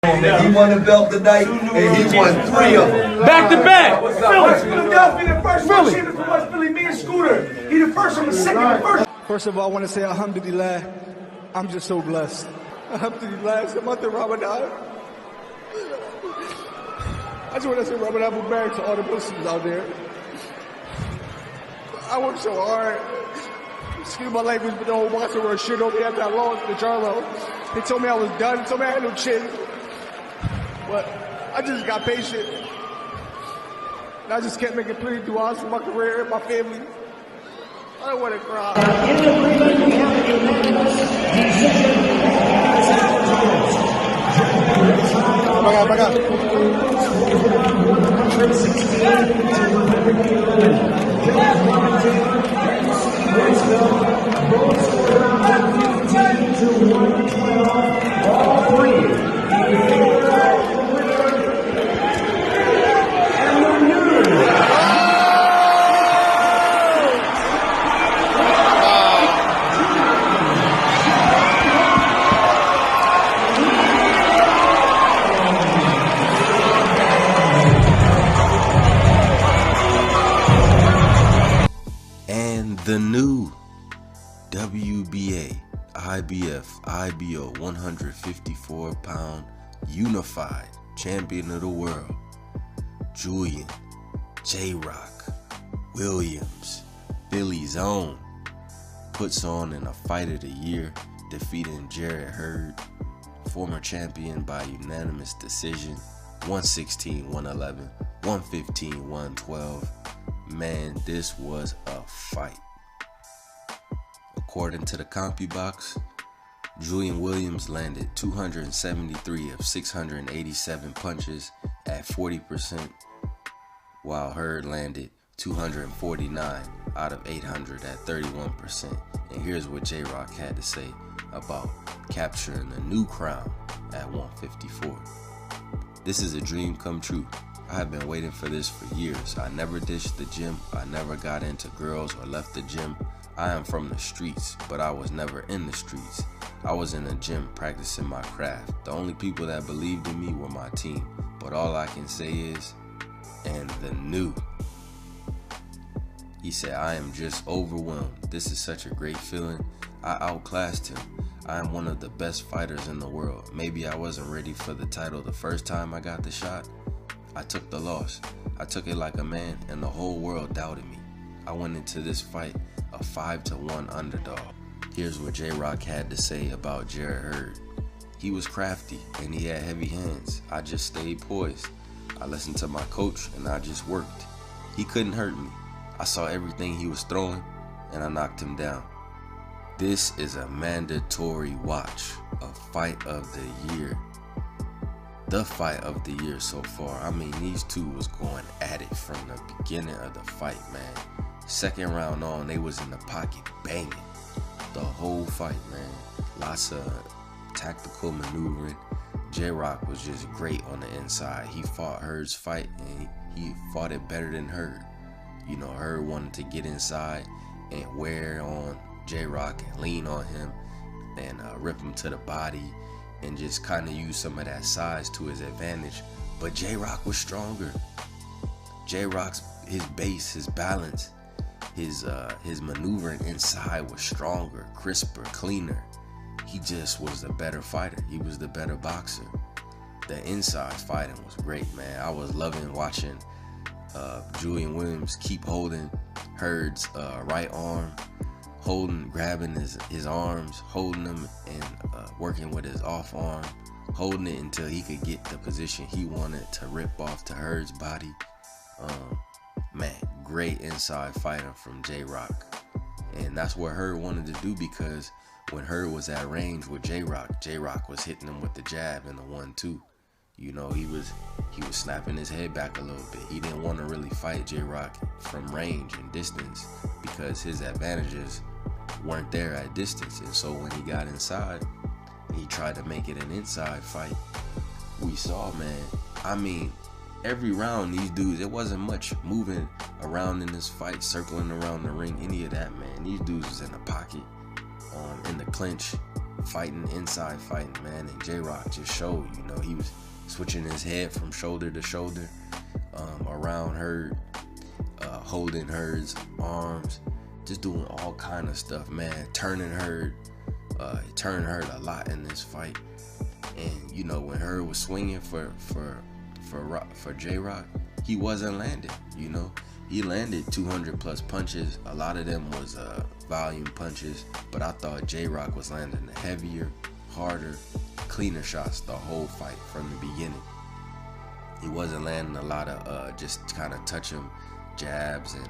He won the belt tonight, and he won 3 of them. Back to back. Philadelphia, the first one champion from West Philly, me and Scooter. He the first, I'm the second, the first. First of all, I want to say alhamdulillah. I'm just so blessed. Alhamdulillah, it's the month of Ramadan. I just want to say Ramadan Mubarak to all the Muslims out there. I worked so hard. Excuse my language, but the whole boxing world shit on me after I lost to Charlo. They told me I was done. They told me I had no chin. But I just got patient. And I just kept making plenty du'as for my career and my family. I don't want to cry. In the ring, we have a unanimous decision. Back up. 116 to 111. Both scored around 115 to 112. All three. The new WBA, IBF, IBO 154-pound unified champion of the world, Julian J-Rock Williams, Philly's own, puts on in a fight of the year, defeating Hurd, former champion by unanimous decision, 116-111, 115-112. Man, this was a fight. According to the CompuBox, Julian Williams landed 273 of 687 punches at 40%, while Hurd landed 249 out of 800 at 31%. And here's what J-Rock had to say about capturing the new crown at 154. This is a dream come true. I have been waiting for this for years. I never ditched the gym. I never got into girls or left the gym. I am from the streets, but I was never in the streets. I was in the gym practicing my craft. The only people that believed in me were my team. But all I can say is, and the new. He said, I am just overwhelmed. This is such a great feeling. I outclassed him. I am one of the best fighters in the world. Maybe I wasn't ready for the title the first time I got the shot. I took the loss. I took it like a man, and the whole world doubted me. I went into this fight a 5-1 underdog. Here's what J-Rock had to say about Hurd. He was crafty, and he had heavy hands. I just stayed poised. I listened to my coach, and I just worked. He couldn't hurt me. I saw everything he was throwing, and I knocked him down. This is a mandatory watch, a fight of the year. The fight of the year so far. I mean, these two was going at it from the beginning of the fight, man. Second round on, they was in the pocket banging the whole fight, man. Lots of tactical maneuvering. J-Rock was just great on the inside. He fought Hurd's fight, and he fought it better than Hurd. You know, Hurd wanted to get inside and wear on J-Rock and lean on him and rip him to the body and just kind of use some of that size to his advantage. But J-Rock was stronger. J-Rock's, his base, his balance, his maneuvering inside was stronger, crisper, cleaner. He just was the better fighter. He was the better boxer. The inside fighting was great, man. I was loving watching Julian Williams keep holding Hurd's right arm, grabbing his arms, holding them, and working with his off arm, holding it until he could get the position he wanted to rip off to Hurd's body. Man, great inside fighting from J-Rock. And that's what Hurd wanted to do, because when Hurd was at range with J-Rock was hitting him with the jab and the 1-2. You know, he was snapping his head back a little bit. He didn't want to really fight J-Rock from range and distance because his advantages weren't there at distance. And so when he got inside, he tried to make it an inside fight. We saw, man, I mean, every round these dudes, it wasn't much moving around in this fight, circling around the ring, any of that, man. These dudes was in the pocket, in the clinch, fighting, inside fighting, man. And J-Rock just showed, you know, he was switching his head from shoulder to shoulder, around Hurd, holding Hurd's arms, just doing all kind of stuff, man. Turning Hurd a lot in this fight. And you know, when Hurd was swinging for J-Rock, he wasn't landing. You know, he landed 200 plus punches. A lot of them was volume punches, but I thought J-Rock was landing the heavier, harder, cleaner shots the whole fight from the beginning. He wasn't landing a lot of just kind of touch him jabs and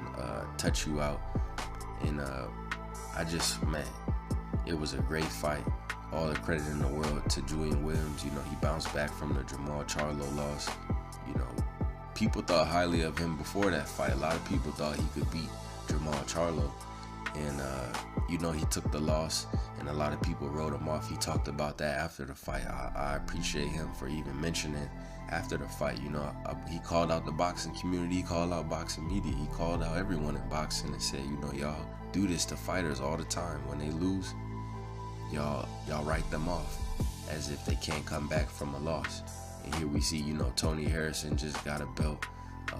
touch you out. And man, it was a great fight. All the credit in the world to Julian Williams. You know, he bounced back from the Jamal Charlo loss. You know, people thought highly of him before that fight. A lot of people thought he could beat Jamal Charlo. And, you know, he took the loss, and a lot of people wrote him off. He talked about that after the fight. I appreciate him for even mentioning after the fight. You know, he called out the boxing community, he called out boxing media, he called out everyone in boxing and said, you know, y'all do this to fighters all the time. When they lose, y'all write them off as if they can't come back from a loss. And here we see, you know, Tony Harrison just got a belt.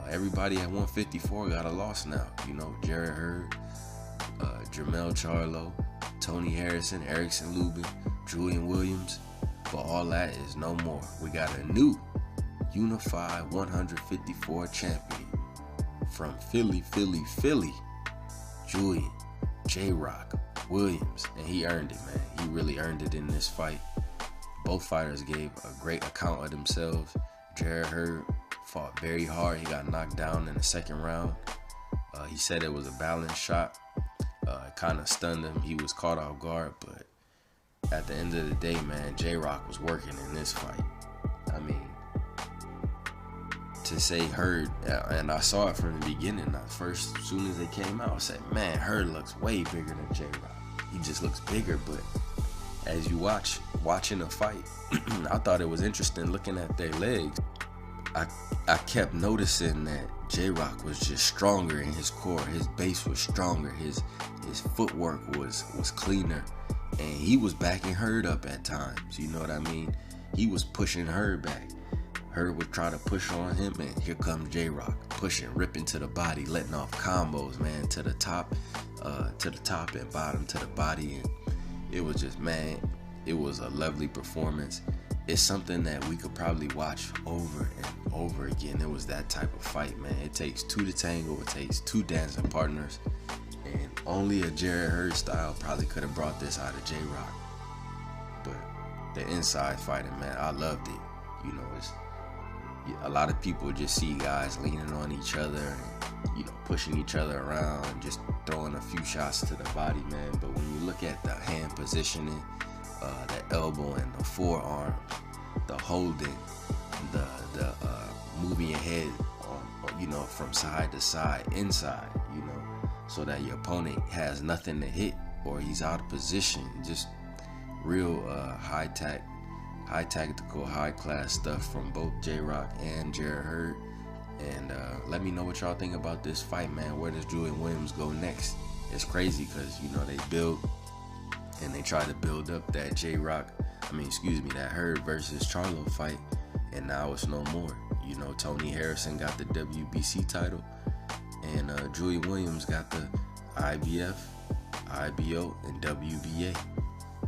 Everybody at 154 got a loss now. You know, Jarrett Hurd, Jermell Charlo, Tony Harrison, Erickson Lubin, Julian Williams. But all that is no more. We got a new unified 154 champion from Philly, Julian J-Rock Williams. And he earned it, man. He really earned it in this fight. Both fighters gave a great account of themselves. Jarrett Hurd fought very hard. He got knocked down in the second round. He said it was a balanced shot. It kind of stunned him. He was caught off guard, but at the end of the day, man, J-Rock was working in this fight. I mean, to say Hurd, and I saw it from the beginning. As soon as it came out, I said, man, Hurd looks way bigger than J-Rock. He just looks bigger, but as you watching the fight, I thought it was interesting looking at their legs. I kept noticing that J-Rock was just stronger in his core. His base was stronger. His footwork was cleaner. And he was backing Hurd up at times. You know what I mean? He was pushing Hurd back. Hurd would try to push on him, and here comes J-Rock pushing, ripping to the body, letting off combos, man, to the top and bottom to the body. And it was just, man, it was a lovely performance. It's something that we could probably watch over and over again. It was that type of fight, man. It takes two to tango. It takes two dancing partners. And only a Jarrett Hurd style probably could have brought this out of J-Rock. But the inside fighting, man, I loved it. You know, a lot of people just see guys leaning on each other and, you know, pushing each other around and just throwing a few shots to the body, man. But when you look at the hand positioning, the elbow and the forearm, the holding, the moving your head on, you know, from side to side, inside, you know, so that your opponent has nothing to hit or he's out of position. Just real high tactical, high class stuff from both J-Rock and Jarrett Hurd. And let me know what y'all think about this fight, man. Where does Julian Williams go next? It's crazy because, you know, they build and they try to build up that that Hurd versus Charlo fight, and now it's no more. You know, Tony Harrison got the WBC title, and Julian Williams got the IBF, IBO, and WBA.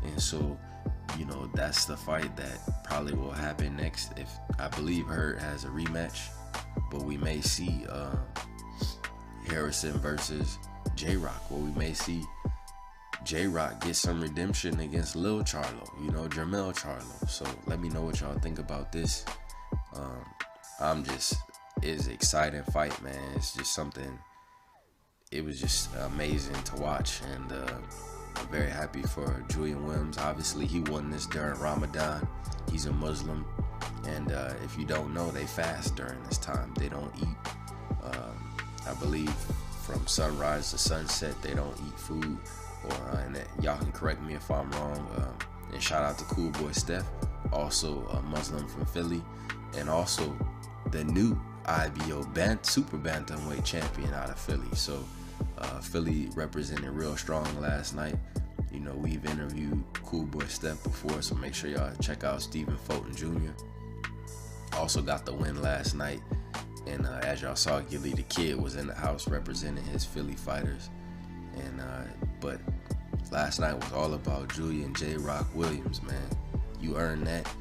And so, you know, that's the fight that probably will happen next. If I believe Hurd has a rematch, but we may see Harrison versus J-Rock, or we may see J-Rock get some redemption against Lil Charlo, you know, Jermell Charlo. So let me know what y'all think about this. It's an exciting fight, man. It's just something, it was just amazing to watch, and I'm very happy for Julian Williams. Obviously, he won this during Ramadan. He's a Muslim, and if you don't know, they fast during this time. They don't eat. I believe from sunrise to sunset, they don't eat food. And y'all can correct me if I'm wrong. And shout out to Cool Boy Steph, also a Muslim from Philly, and also the new IBO Super Bantamweight champion out of Philly. So Philly represented real strong last night. You know, we've interviewed Cool Boy Steph before, so make sure y'all check out Stephen Fulton Jr. Also got the win last night, and as y'all saw, Gilly the Kid was in the house representing his Philly fighters. And but last night was all about Julian J. Rock Williams, man. You earned that.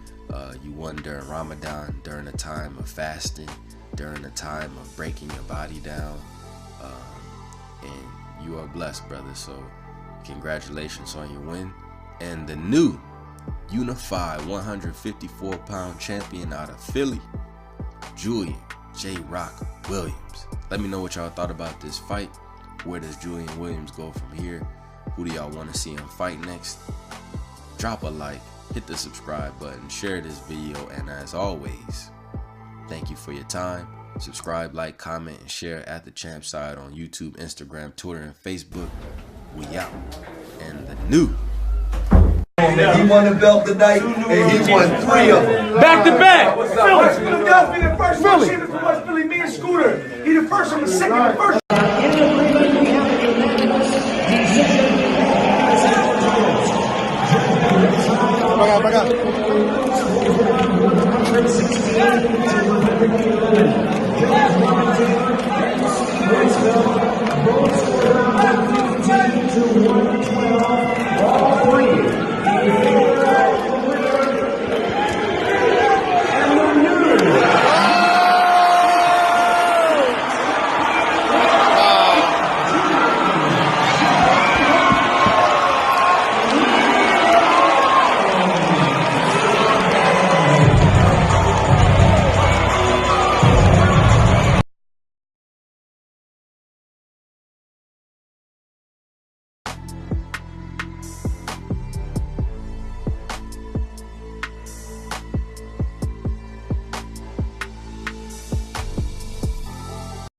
You won during Ramadan, during a time of fasting, during a time of breaking your body down, and you are blessed, brother. So congratulations on your win. And the new unified 154-pound champion out of Philly, Julian J. Rock Williams. Let me know what y'all thought about this fight. Where does Julian Williams go from here? Who do y'all want to see him fight next? Drop a like, hit the subscribe button, share this video, and as always, thank you for your time. Subscribe, like, comment, and share at The Champ Side on YouTube, Instagram, Twitter, and Facebook. We out. And the new. He won the belt tonight, and he won 3 of them. Back to back. West Philadelphia, the first world champion from West Philly, me and Scooter. He the first, I'm the second, the first. In agreement, we have a unanimous decision. Back up.